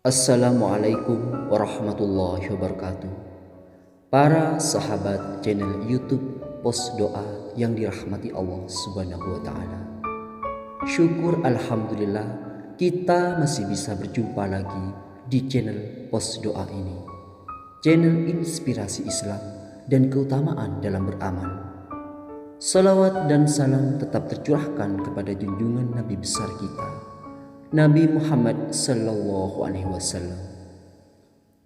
Assalamualaikum warahmatullahi wabarakatuh. Para sahabat channel YouTube Pos Doa yang dirahmati Allah Subhanahu wa taala. Syukur alhamdulillah kita masih bisa berjumpa lagi di channel Pos Doa ini. Channel inspirasi Islam dan keutamaan dalam beramal. Salawat dan salam tetap tercurahkan kepada junjungan Nabi besar kita, Nabi Muhammad sallallahu alaihi wasallam.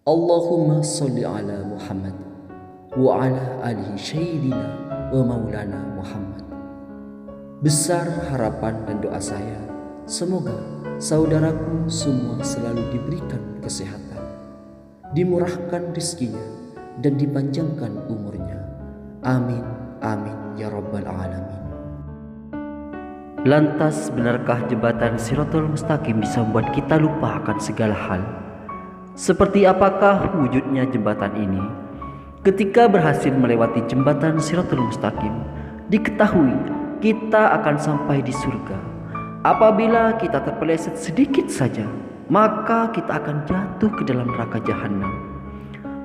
Allahumma sholli ala Muhammad wa ala alihi sayyidina wa maulana Muhammad. Besar harapan dan doa saya, semoga saudaraku semua selalu diberikan kesehatan, dimurahkan rezekinya dan dipanjangkan umurnya. Amin, amin ya rabbal alamin. Lantas benarkah jembatan Shirathul Mustaqim bisa membuat kita lupa akan segala hal? Seperti apakah wujudnya jembatan ini? Ketika berhasil melewati jembatan Shirathul Mustaqim, diketahui kita akan sampai di surga. Apabila kita terpeleset sedikit saja, maka kita akan jatuh ke dalam neraka jahanam.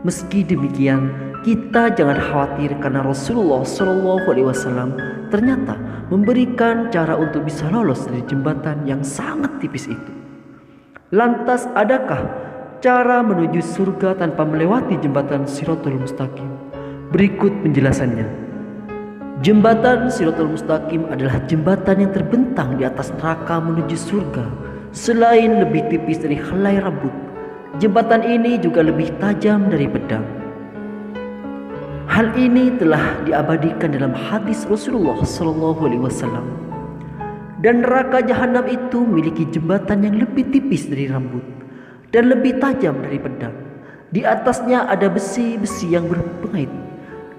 Meski demikian, kita jangan khawatir karena Rasulullah SAW ternyata memberikan cara untuk bisa lolos dari jembatan yang sangat tipis itu. Lantas adakah cara menuju surga tanpa melewati jembatan Shirathul Mustaqim? Berikut penjelasannya. Jembatan Shirathul Mustaqim adalah jembatan yang terbentang di atas neraka menuju surga. Selain lebih tipis dari helai rambut, jembatan ini juga lebih tajam dari pedang. Hal ini telah diabadikan dalam hadis Rasulullah SAW. Dan neraka jahanam itu memiliki jembatan yang lebih tipis dari rambut dan lebih tajam dari pedang. Di atasnya ada besi-besi yang berpengait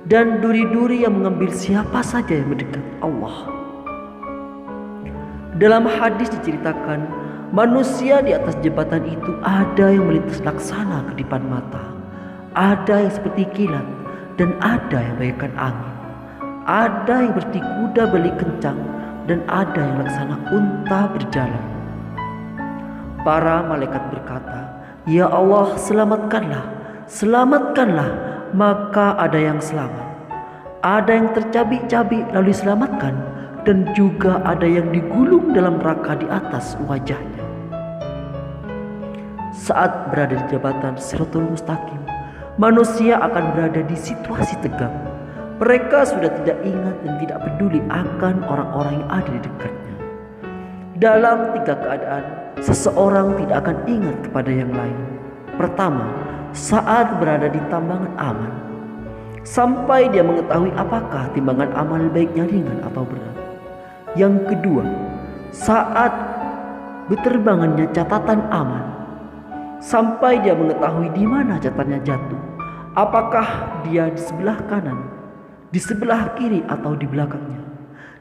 dan duri-duri yang mengambil siapa saja yang mendekat Allah. Dalam hadis diceritakan, manusia di atas jembatan itu ada yang melintas laksana kedipan mata, ada yang seperti kilat, dan ada yang bagaikan angin. Ada yang seperti kuda beli kencang, dan ada yang laksana unta berjalan. Para malaikat berkata, "Ya Allah, selamatkanlah, selamatkanlah." Maka ada yang selamat, ada yang tercabik-cabik lalu diselamatkan, dan juga ada yang digulung dalam neraka di atas wajahnya. Saat berada di jembatan Shirathul Mustaqim, manusia akan berada di situasi tegang. Mereka sudah tidak ingat dan tidak peduli akan orang-orang yang ada di dekatnya. Dalam 3 keadaan, seseorang tidak akan ingat kepada yang lain. Pertama, saat berada di timbangan amal, sampai dia mengetahui apakah timbangan amal baiknya ringan atau berat. Yang kedua, saat berterbangannya catatan amal, sampai dia mengetahui di mana catatannya jatuh. Apakah dia di sebelah kanan, di sebelah kiri, atau di belakangnya.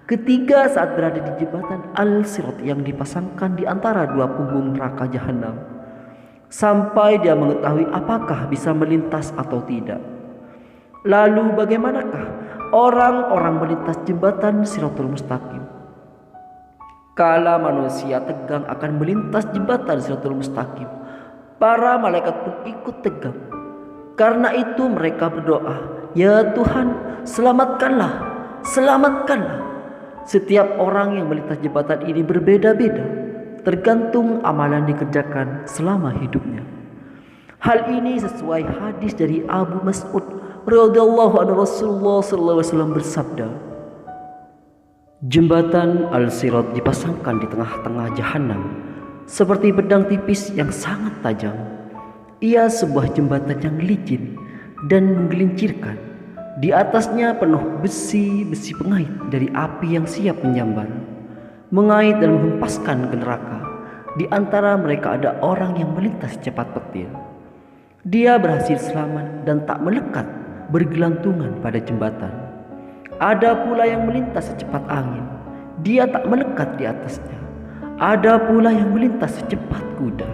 Ketiga, saat berada di jembatan Al-Sirat yang dipasangkan di antara 2 punggung neraka jahanam, sampai dia mengetahui apakah bisa melintas atau tidak. Lalu bagaimanakah orang-orang melintas jembatan Shirathul Mustaqim? Kala manusia tegang akan melintas jembatan Shirathul Mustaqim, para malaikat pun ikut tegang. Karena itu mereka berdoa, "Ya Tuhan, selamatkanlah, selamatkanlah." Setiap orang yang melintas jembatan ini berbeda-beda, tergantung amalan dikerjakan selama hidupnya. Hal ini sesuai hadis dari Abu Mas'ud radhiyallahu anhu. Rasulullah SAW bersabda, "Jembatan Al-Sirat dipasangkan di tengah-tengah jahanam seperti pedang tipis yang sangat tajam. Ia sebuah jembatan yang licin dan menggelincirkan. Di atasnya penuh besi-besi pengait dari api yang siap menyambar, mengait dan menghempaskan ke neraka. Di antara mereka ada orang yang melintas cepat petir. Dia berhasil selamat dan tak melekat bergelantungan pada jembatan. Ada pula yang melintas secepat angin. Dia tak melekat di atasnya. Ada pula yang melintas secepat kuda."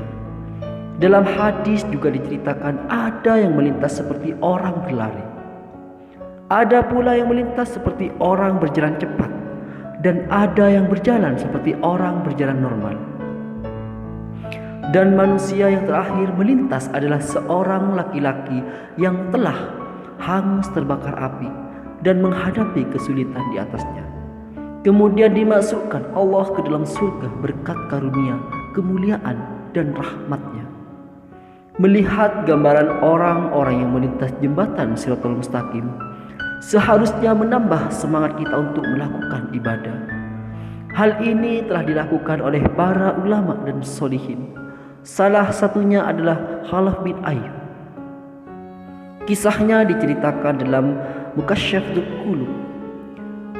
Dalam hadis juga diceritakan ada yang melintas seperti orang berlari. Ada pula yang melintas seperti orang berjalan cepat, dan ada yang berjalan seperti orang berjalan normal. Dan manusia yang terakhir melintas adalah seorang laki-laki yang telah hangus terbakar api dan menghadapi kesulitan di atasnya. Kemudian dimasukkan Allah ke dalam surga berkat karunia, kemuliaan, dan rahmatnya. Melihat gambaran orang-orang yang melintas jembatan Shiratal Mustaqim seharusnya menambah semangat kita untuk melakukan ibadah. Hal ini telah dilakukan oleh para ulama dan solihin. Salah satunya adalah Khalaf bin Ayyub. Kisahnya diceritakan dalam Mukasyaful Qulub.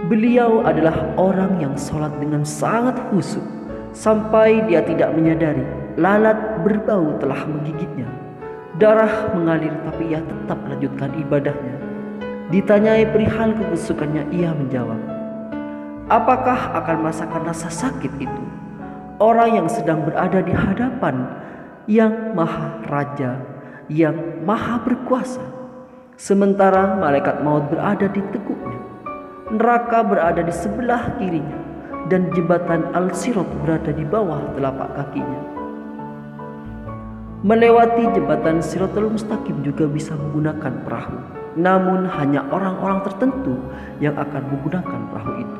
Beliau adalah orang yang sholat dengan sangat khusyuk sampai dia tidak menyadari lalat berbau telah menggigitnya. Darah mengalir tapi ia tetap melanjutkan ibadahnya. Ditanyai perihal kekhusyukannya, ia menjawab, apakah akan merasakan rasa sakit itu orang yang sedang berada di hadapan yang maha raja, yang maha berkuasa, sementara malaikat maut berada di teguknya, neraka berada di sebelah kirinya, dan jembatan Al-Sirat berada di bawah telapak kakinya. Melewati jembatan Shiratal Mustaqim juga bisa menggunakan perahu, namun hanya orang-orang tertentu yang akan menggunakan perahu itu.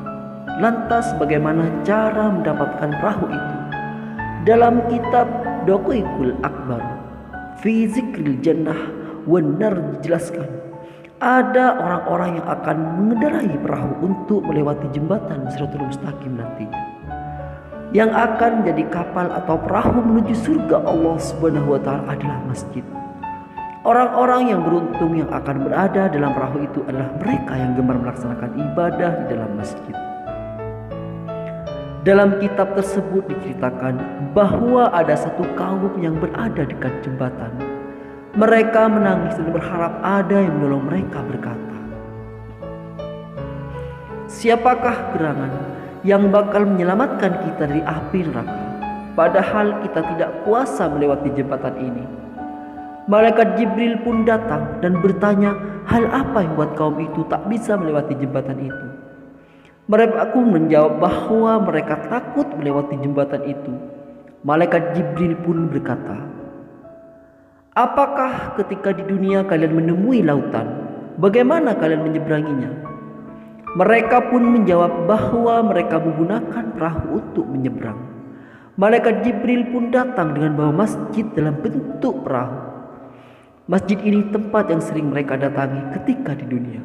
Lantas bagaimana cara mendapatkan perahu itu? Dalam kitab Doqaiqul Akbar fi Zikril Jannah wan Nar dijelaskan, ada orang-orang yang akan mengendarai perahu untuk melewati jembatan Shiratal Mustaqim nantinya. Yang akan jadi kapal atau perahu menuju surga Allah Subhanahu wa taala adalah masjid. Orang-orang yang beruntung yang akan berada dalam perahu itu adalah mereka yang gemar melaksanakan ibadah di dalam masjid. Dalam kitab tersebut diceritakan bahwa ada satu kaum yang berada dekat jembatan. Mereka menangis dan berharap ada yang menolong mereka, berkata, siapakah gerangan yang bakal menyelamatkan kita dari api neraka? Padahal kita tidak kuasa melewati jembatan ini. Malaikat Jibril pun datang dan bertanya, hal apa yang buat kaum itu tak bisa melewati jembatan itu? Mereka pun menjawab bahwa mereka takut melewati jembatan itu. Malaikat Jibril pun berkata, apakah ketika di dunia kalian menemui lautan, bagaimana kalian menyeberanginya? Mereka pun menjawab bahwa mereka menggunakan perahu untuk menyeberang. Malaikat Jibril pun datang dengan bawa masjid dalam bentuk perahu. Masjid ini tempat yang sering mereka datangi ketika di dunia.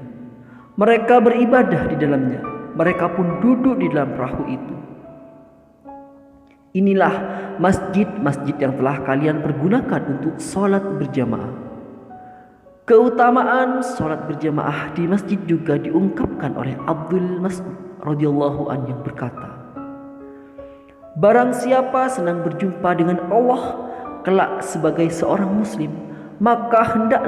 Mereka beribadah di dalamnya. Mereka pun duduk di dalam perahu itu. Inilah masjid-masjid yang telah kalian pergunakan untuk sholat berjamaah. Keutamaan sholat berjamaah di masjid juga diungkapkan oleh Abdul Mas'ud radhiyallahu anhu yang berkata, barang siapa senang berjumpa dengan Allah kelak sebagai seorang muslim, maka hendaklah